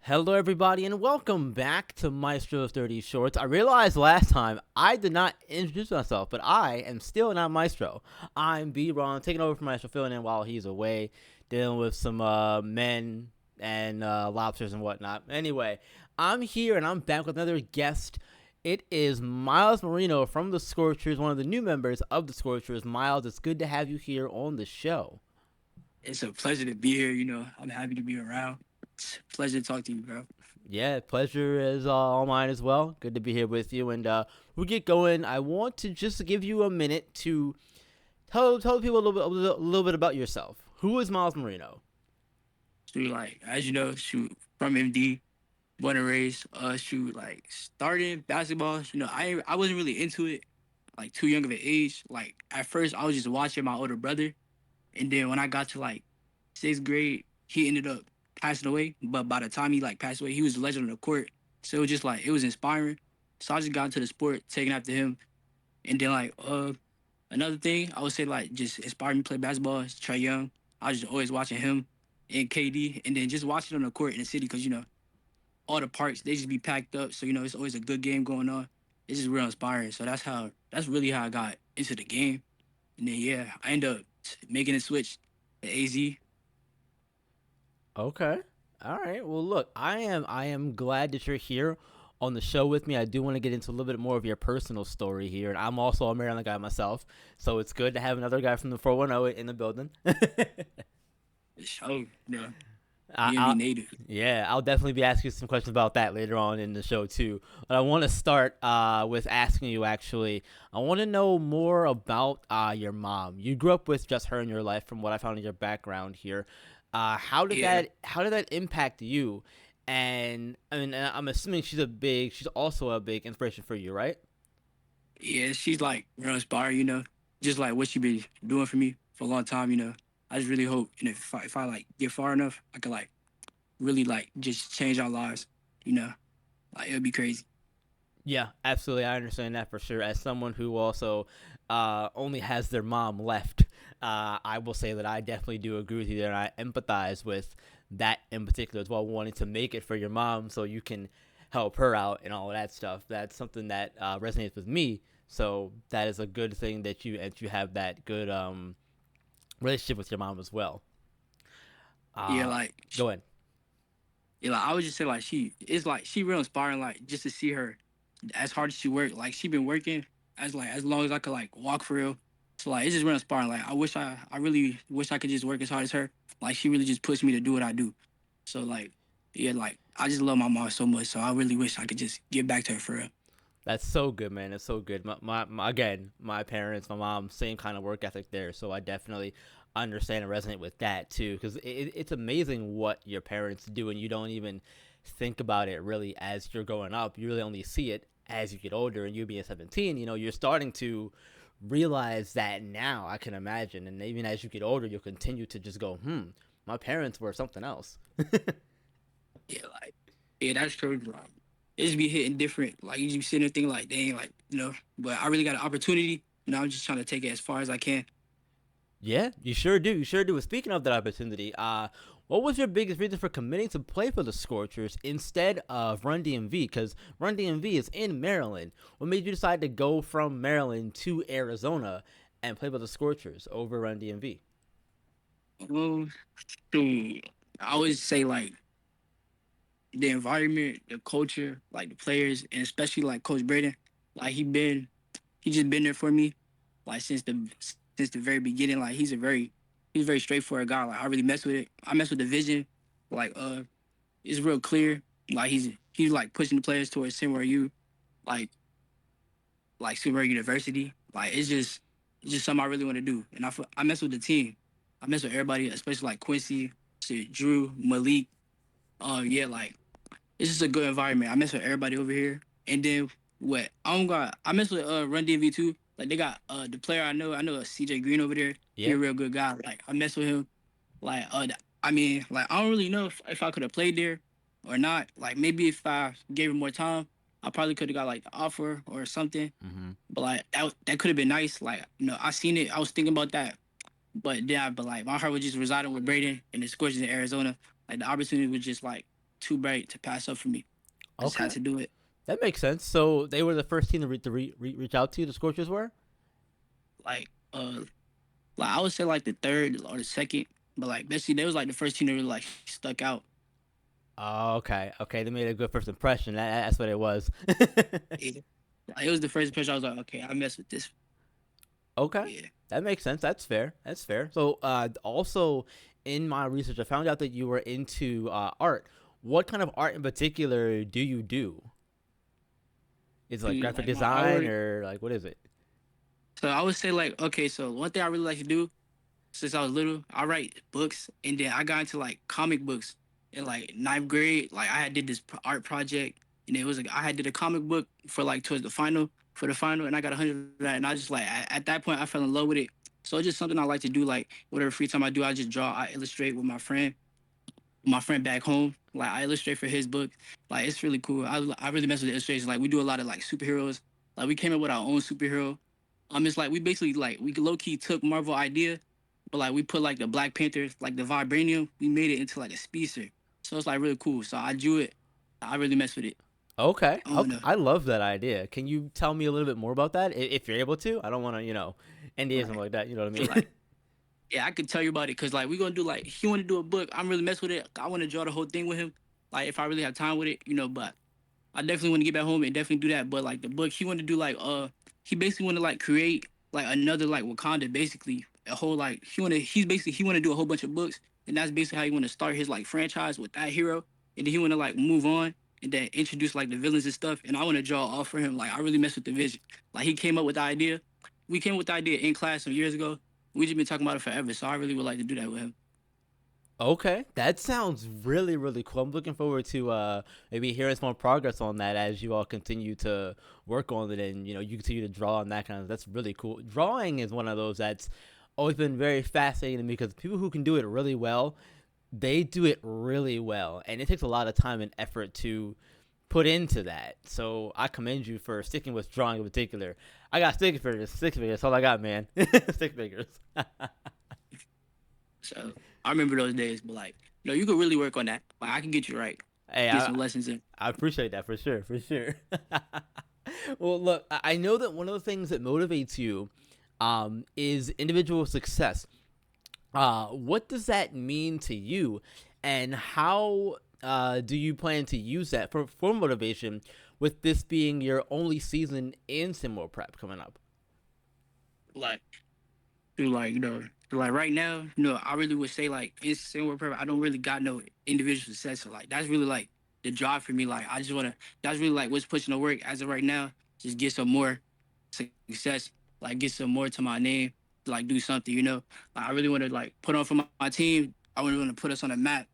Hello, everybody, and welcome back to Maestro's Dirty Shorts. I realized last time I did not introduce myself, but I am still not Maestro. I'm B Ron, taking over for Maestro, filling in while he's away, dealing with some men and lobsters and whatnot. Anyway, I'm here and I'm back with another guest. It is Myles Murino from the Scorchers, one of the new members of the Scorchers. Myles, it's good to have you here on the show. It's a pleasure to be here. I'm happy to be around. It's a pleasure to talk to you, bro. Yeah, pleasure is all mine as well. Good to be here with you. And we get going. I want to just give you a minute to tell people a little bit about yourself. Who is Myles Murino? So, as you know, shoot, from MD, born and raised, starting basketball. I wasn't really into it, like too young of an age. Like at first, I was just watching my older brother, and then when I got to like sixth grade, he ended up passing away. But by the time he like passed away, he was a legend on the court. So it was just like it was inspiring. So I just got into the sport, taking after him, and then another thing I would say like just inspired me to play basketball is Trey Young. I was just always watching him and KD, and then just watching on the court in the city because all the parks they just be packed up. So it's always a good game going on. It's just real inspiring. So that's really how I got into the game. And then yeah, I ended up making a switch to AZ. Okay. All right. Well, look, I am glad that you're here on the show with me. I do want to get into a little bit more of your personal story here, and I'm also a Maryland guy myself, so it's good to have another guy from the 410 in the building. So I, DMV native. Yeah, I'll definitely be asking you some questions about that later on in the show too. But I want to start with asking you actually. I want to know more about your mom. You grew up with just her in your life, from what I found in your background here. How did Yeah, that impact you? And I mean, I'm assuming she's also a big inspiration for you, right? yeah, she's like real inspiring. Just like what she been doing for me for a long time. I just really hope, if I like get far enough, I could like really like just change our lives. You know, like it'll be crazy. Yeah, absolutely. I understand that for sure. As someone who also only has their mom left, I will say that I definitely do agree with you there. And I empathize with that in particular as well, wanting to make it for your mom so you can help her out and all of that stuff. That's something that resonates with me. So that is a good thing that you have that good relationship with your mom as well. Yeah, Uh, Go ahead. I would just say like she real inspiring. Like just to see her as hard as she worked. Like she been working as long as I could like walk for real. So like it's just real inspiring. Like I really wish I could just work as hard as her. Like she really just pushed me to do what I do. So like yeah, like I just love my mom so much. So I really wish I could just give back to her for real. That's so good, man. It's so good. Again, my parents, my mom, same kind of work ethic there. So I definitely understand and resonate with that too. Because it's amazing what your parents do, and you don't even think about it really as you're growing up. You really only see it as you get older. And you being 17, you're starting to realize that now. I can imagine, and even as you get older, you'll continue to just go, my parents were something else. Yeah, yeah, that's true. Like, it just be hitting different. Like you just be sitting there thinking like, dang, But I really got an opportunity. I'm just trying to take it as far as I can. Yeah, you sure do. You sure do. Speaking of that opportunity, what was your biggest reason for committing to play for the Scorchers instead of Run DMV? Because Run DMV is in Maryland. What made you decide to go from Maryland to Arizona and play for the Scorchers over Run DMV? Um, shoot, I always say like the environment, the culture, like the players, and especially like Coach Braden. Like he just been there for me, like since the very beginning. Like he's a very straightforward guy. Like I really mess with it. I mess with the vision. Like it's real clear. Like he's like pushing the players towards SimWorld U, like SimWorld University. Like it's just something I really want to do. And I mess with the team. I mess with everybody, especially like Quincy, shit, Drew, Malik. Yeah, like it's just a good environment. I mess with everybody over here. And then what? I mess with Run DV too. Like they got the player I know CJ Green over there. He Yeah. a real good guy. Like I mess with him. Like I mean, like I don't really know if I could have played there or not. Like maybe if I gave him more time, I probably could have got like the offer or something. Mm-hmm. But like that could have been nice. Like I seen it. I was thinking about that. But like my heart was just residing with Braden and the Scorchers in Arizona. Like the opportunity was just like too bright to pass up for me. I just had Okay, to do it. that makes sense. So they were the first team to reach out to you. The Scorchers were. Like like I would say like the third or the second, but like basically they was like the first team that really like stuck out. Oh, okay, okay. They made a good first impression. That's what it was. Yeah. Like, it was the first impression I was like, okay, I mess with this. Okay, Yeah. that makes sense. That's fair. That's fair. So, also in my research, I found out that you were into art. What kind of art in particular do you do? Is it like Do graphic like my design artwork. or like what is it? So I would say like, okay, so one thing I really like to do since I was little, I write books, and then I got into like comic books in like ninth grade. Like I had did this art project, and it was like I had did a comic book for like towards the final for the final, and I got 100 of that, and I just like at that point I fell in love with it. So it's just something I like to do. Like whatever free time I do, I just draw, I illustrate with my friend back home. Like I illustrate for his book. Like it's really cool. I really mess with the illustrations. Like we do a lot of like superheroes. Like we came up with our own superhero. It's like we basically like we low key took Marvel idea, but like we put like the Black Panther, like the vibranium, we made it into like a speedster. So it's like really cool. So I drew it. I really mess with it. Okay, I don't okay. know. I love that idea. Can you tell me a little bit more about that, if you're able to? I don't want to, NDA something Right. like that. You know what I So mean? like yeah, I could tell you about it because like we're gonna do like he wanna do a book. I'm really mess with it. I wanna draw the whole thing with him. Like if I really have time with it, but I definitely want to get back home and definitely do that. But like the book, he wanted to do like he basically want to like create like another like Wakanda, basically a whole like he want to do a whole bunch of books, and that's basically how he want to start his like franchise with that hero, and then he want to like move on and then introduce like the villains and stuff. And I want to draw all for him. Like I really mess with the vision. Like he came up with the idea. We came up with the idea in class some years ago. We just been talking about it forever. So I really would like to do that with him. Okay, that sounds really really cool. I'm looking forward to maybe hearing some more progress on that as you all continue to work on it, and you continue to draw on that kind of. That's really cool. Drawing is one of those that's always been very fascinating to me because people who can do it really well, they do it really well, and it takes a lot of time and effort to put into that. So I commend you for sticking with drawing in particular. I got stick figures. Stick figures. That's all I got, man. Stick figures. So I remember those days. But like, you could really work on that. Like I can get you right. Hey, Get some lessons in. I appreciate that for sure, for sure. Well, look, I know that one of the things that motivates you is individual success. What does that mean to you, and how do you plan to use that for motivation? With this being your only season in SimWorld Prep coming up. Like, do like like right now, I really would say like in similar purpose, I don't really got no individual success. So like that's really like the drive for me. Like I just wanna that's really like what's pushing the work as of right now. Just get some more success, like get some more to my name, like do something. Like I really wanna like put on for my team. I really wanna put us on a map,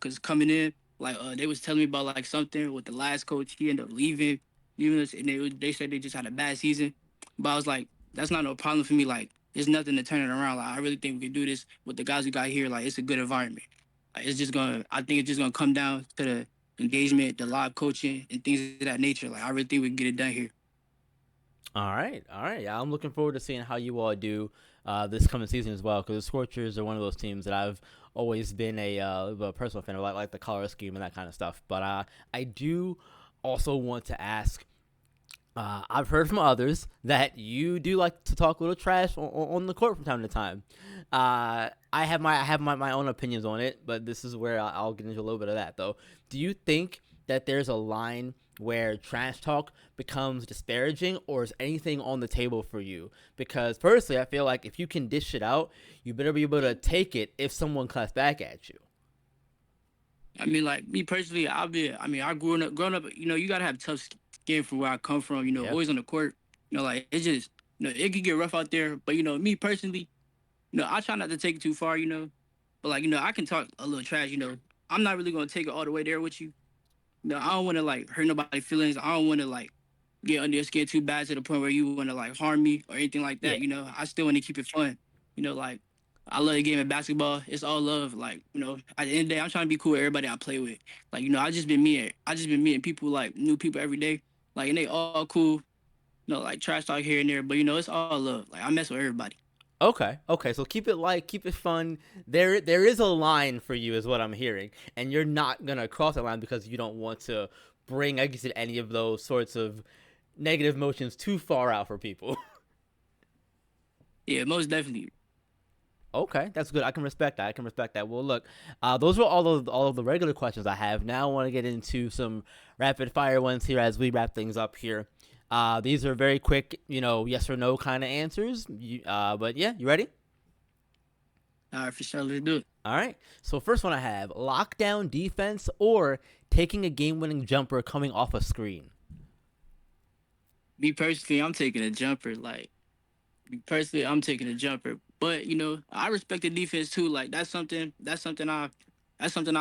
cause coming in, like they was telling me about like something with the last coach, he ended up leaving us, and they said they just had a bad season. But I was like, that's not no problem for me. Like there's nothing to turn it around. Like I really think we can do this with the guys we got here. Like it's a good environment. Like I think it's just gonna come down to the engagement, the live coaching, and things of that nature. Like I really think we can get it done here. All right, all right. Yeah, I'm looking forward to seeing how you all do this coming season as well. Because the Scorchers are one of those teams that I've always been a personal fan of, like the color scheme and that kind of stuff. But I do also want to ask. I've heard from others that you do like to talk a little trash on the court from time to time. I have my own opinions on it, but this is where I'll get into a little bit of that though. Do you think that there's a line where trash talk becomes disparaging, or is anything on the table for you? Because personally, I feel like if you can dish it out, you better be able to take it if someone claps back at you. I mean, like me personally, I growing up, you gotta have tough skin from where I come from. Yep. Always on the court. Like it's just, it could get rough out there. But me personally, I try not to take it too far. But like, I can talk a little trash. I'm not really gonna take it all the way there with you. I don't want to like hurt nobody's feelings. I don't want to like get under your skin too bad to the point where you want to like harm me or anything like Yeah. that. I still want to keep it fun. Like I love the game of basketball. It's all love. Like at the end of the day, I'm trying to be cool with everybody I play with. Like I just been meeting people like new people every day. Like and they all cool. Like trash talk here and there, but it's all love. Like I mess with everybody. Okay, okay. So keep it light, keep it fun. There is a line for you, is what I'm hearing, and you're not gonna cross that line because you don't want to bring, I guess, any of those sorts of negative emotions too far out for people. Yeah, most definitely. Okay, that's good. I can respect that. I can respect that. Well, look, those were all of the regular questions I have. Now I want to get into some rapid fire ones here as we wrap things up here. These are very quick, yes or no kind of answers. But yeah, you ready? All right, for sure, let's do it. All right. So first one I have: lockdown defense or taking a game-winning jumper coming off a screen. Me personally, I'm taking a jumper. Personally, I'm taking a jumper. But I respect the defense too. Like that's something I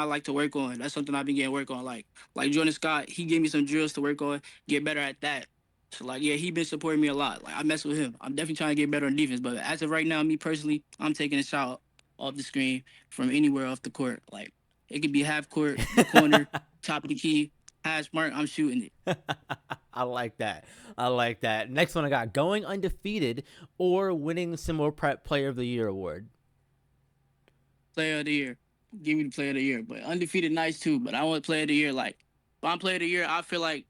like to work on. That's something I've been getting work on. Like Jordan Scott, he gave me some drills to work on, get better at that. So like yeah, he been supporting me a lot. Like I mess with him. I'm definitely trying to get better on defense. But as of right now, me personally, I'm taking a shot off the screen from anywhere off the court. Like it could be half court, the corner, top of the key, hash mark. I'm shooting it. I like that. I like that. Next one I got: going undefeated or winning SimWorld Prep Player of the Year award. Player of the year. Give me the player of the year. But undefeated nice too. But I want player of the year. Like if I'm player of the year, I feel like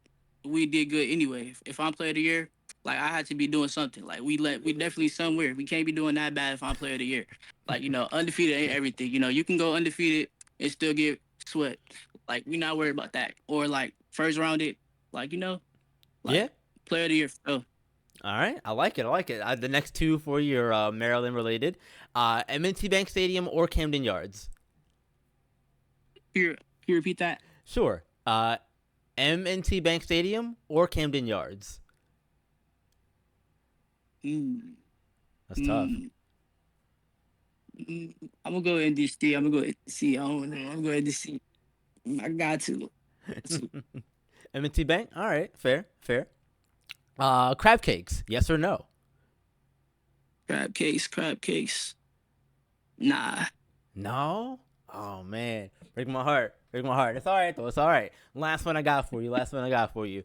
we did good anyway. If I'm player of the year, like I had to be doing something. Like we definitely somewhere. We can't be doing that bad if I'm player of the year. Like, undefeated ain't everything. You can go undefeated and still get sweat. Like we not worried about that. Or like first rounded, like, like Yeah. player of the year. Oh, All right. I like it. I like it. The next two for your Maryland related: M&T Bank Stadium or Camden Yards. can you repeat that? Sure. M&T Bank Stadium or Camden Yards. Mm, That's tough. mm, I'm gonna go NDC. I'm gonna go NDC. I don't know. I'm gonna go NDC. I got to. M&T Bank. All right. Fair. Fair. Crab cakes. Yes or no? Crab cakes. Nah. No. Oh man, break my heart. Break my heart. It's all right though. It's all right. Last one I got for you. Last one I got for you.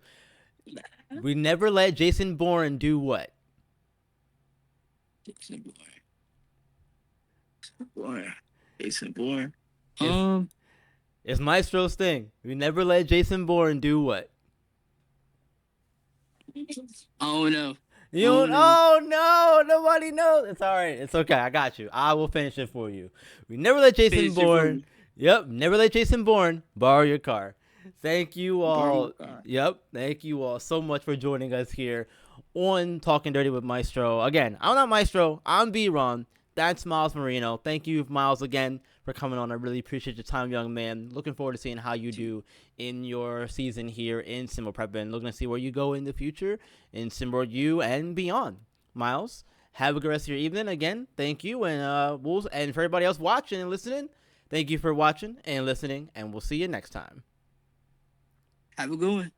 We never let Jason Bourne do what? Jason Bourne. Jason Bourne. It's it's Maestro's thing. We never let Jason Bourne do what? I don't know. You I don't. don't know. Oh no, nobody knows. It's all right. It's okay. I got you. I will finish it for you. We never let Jason Finish it for Bourne. me. Yep, never let Jason Bourne borrow your car. Thank you Borrow all. my car. Yep, thank you all so much for joining us here on Talking Dirty with Maestro. Again, I'm not Maestro. I'm B-Ron. That's Myles Murino. Thank you, Myles, again for coming on. I really appreciate your time, young man. Looking forward to seeing how you do in your season here in SimWorld Prep and looking to see where you go in the future in SimWorld U and beyond. Myles, have a good rest of your evening. Again, thank you, and and for everybody else watching and listening, thank you for watching and listening, and we'll see you next time. Have a good one.